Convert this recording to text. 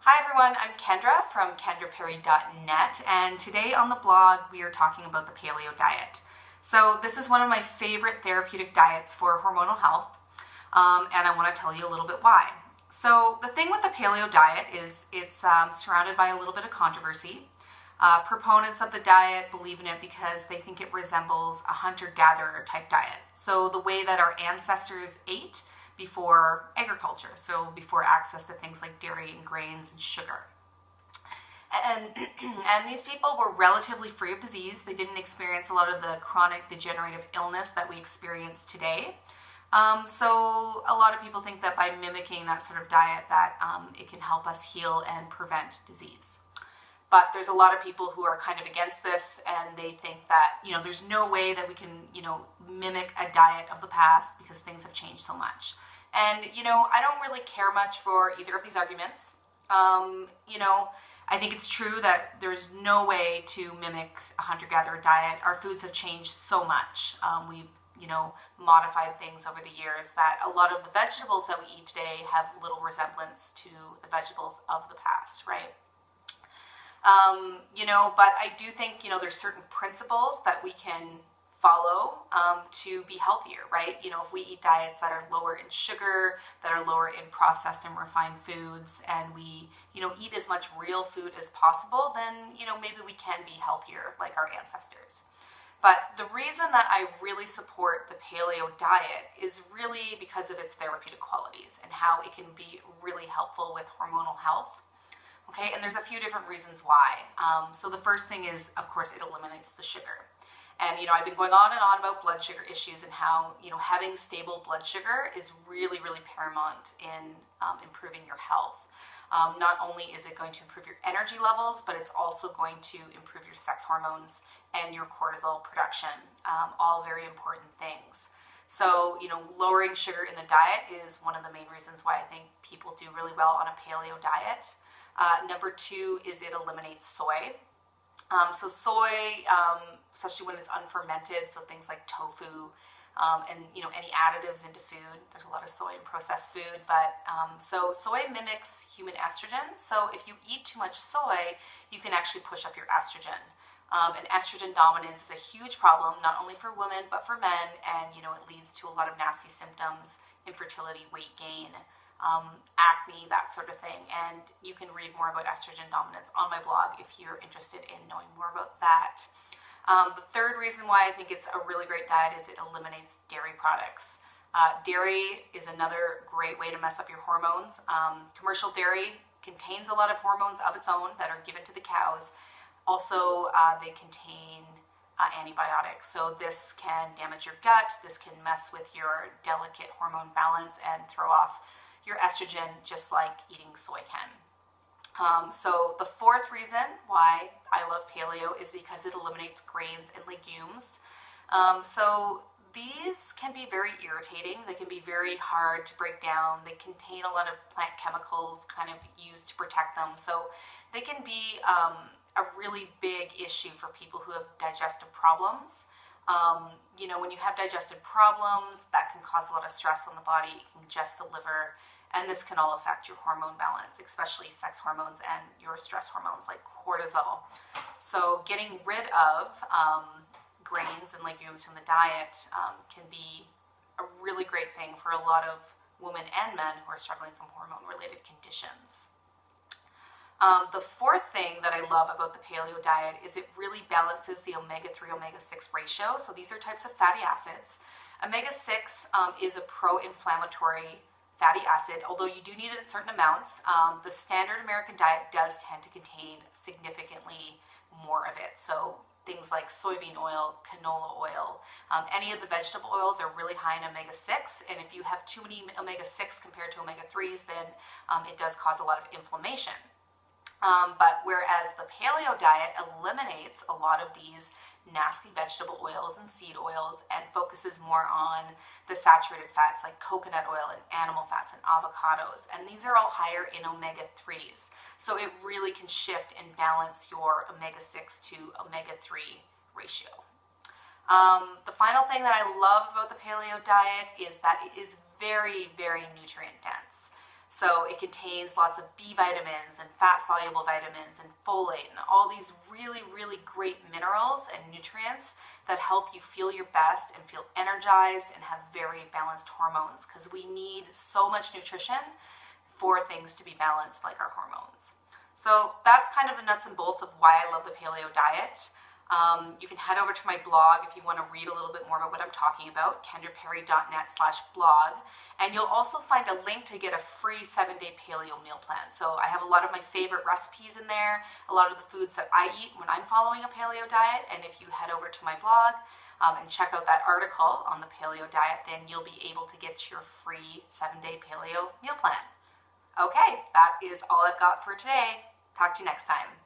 Hi everyone, I'm Kendra from kendraperry.net, and today on the blog we are talking about the paleo diet. So this is one of my favorite therapeutic diets for hormonal health, and I want to tell you a little bit why. So the thing with the paleo diet is it's surrounded by a little bit of controversy. Proponents of the diet believe in it because they think it resembles a hunter-gatherer type diet. So the way that our ancestors ate before agriculture, so before access to things like dairy and grains and sugar. And, and these people were relatively free of disease. They didn't experience a lot of the chronic degenerative illness that we experience today. So a lot of people think that by mimicking that sort of diet that it can help us heal and prevent disease. But there's a lot of people who are kind of against this, and they think that, there's no way that we can, mimic a diet of the past because things have changed so much. And, I don't really care much for either of these arguments. I think it's true that there's no way to mimic a hunter-gatherer diet. Our foods have changed so much. We've, modified things over the years that a lot of the vegetables that we eat today have little resemblance to the vegetables of the past, right? But I do think, there's certain principles that we can follow to be healthier, right? If we eat diets that are lower in sugar, that are lower in processed and refined foods, and we, eat as much real food as possible, then, maybe we can be healthier like our ancestors. But the reason that I really support the paleo diet is really because of its therapeutic qualities and how it can be really helpful with hormonal health. Okay, and there's a few different reasons why. So the first thing is, of course, it eliminates the sugar. And, I've been going on and on about blood sugar issues and how, having stable blood sugar is really, really paramount in improving your health. Not only is it going to improve your energy levels, but it's also going to improve your sex hormones and your cortisol production, all very important things. So, lowering sugar in the diet is one of the main reasons why I think people do really well on a paleo diet. Number two is it eliminates soy. So soy, especially when it's unfermented, so things like tofu and any additives into food. There's a lot of soy in processed food, but so soy mimics human estrogen. So if you eat too much soy, you can actually push up your estrogen. And estrogen dominance is a huge problem, not only for women but for men, and it leads to a lot of nasty symptoms: infertility, weight gain, acne, that sort of thing. And you can read more about estrogen dominance on my blog if you're interested in knowing more about that. The third reason why I think it's a really great diet is it eliminates dairy products. Dairy is another great way to mess up your hormones. Commercial dairy contains a lot of hormones of its own that are given to the cows. Also, they contain antibiotics. So this can damage your gut, this can mess with your delicate hormone balance and throw off your estrogen just like eating soy can. So the fourth reason why I love paleo is because it eliminates grains and legumes. So these can be very irritating. They can be very hard to break down. They contain a lot of plant chemicals kind of used to protect them. So they can be a really big issue for people who have digestive problems. When you have digestive problems, that can cause a lot of stress on the body. It can congest the liver, and this can all affect your hormone balance, especially sex hormones and your stress hormones like cortisol. So getting rid of grains and legumes from the diet can be a really great thing for a lot of women and men who are struggling from hormone-related conditions. The fourth thing that I love about the paleo diet is it really balances the omega-3, omega-6 ratio. So these are types of fatty acids. Omega-6 is a pro-inflammatory fatty acid, although you do need it in certain amounts. The standard American diet does tend to contain significantly more of it. So things like soybean oil, canola oil, any of the vegetable oils are really high in omega-6, and if you have too many omega-6 compared to omega-3s, then it does cause a lot of inflammation. But whereas the paleo diet eliminates a lot of these nasty vegetable oils and seed oils and focuses more on the saturated fats like coconut oil and animal fats and avocados, and these are all higher in omega-3s. So it really can shift and balance your omega-6 to omega-3 ratio. The final thing that I love about the paleo diet is that it is very, very nutrient dense. So it contains lots of B vitamins and fat-soluble vitamins and folate and all these really, really great minerals and nutrients that help you feel your best and feel energized and have very balanced hormones, because we need so much nutrition for things to be balanced like our hormones. So that's kind of the nuts and bolts of why I love the paleo diet. You can head over to my blog if you want to read a little bit more about what I'm talking about, kendraperry.net/blog, and you'll also find a link to get a free 7-day paleo meal plan. So I have a lot of my favorite recipes in there, a lot of the foods that I eat when I'm following a paleo diet, and if you head over to my blog and check out that article on the paleo diet, then you'll be able to get your free 7-day paleo meal plan. Okay, that is all I've got for today. Talk to you next time.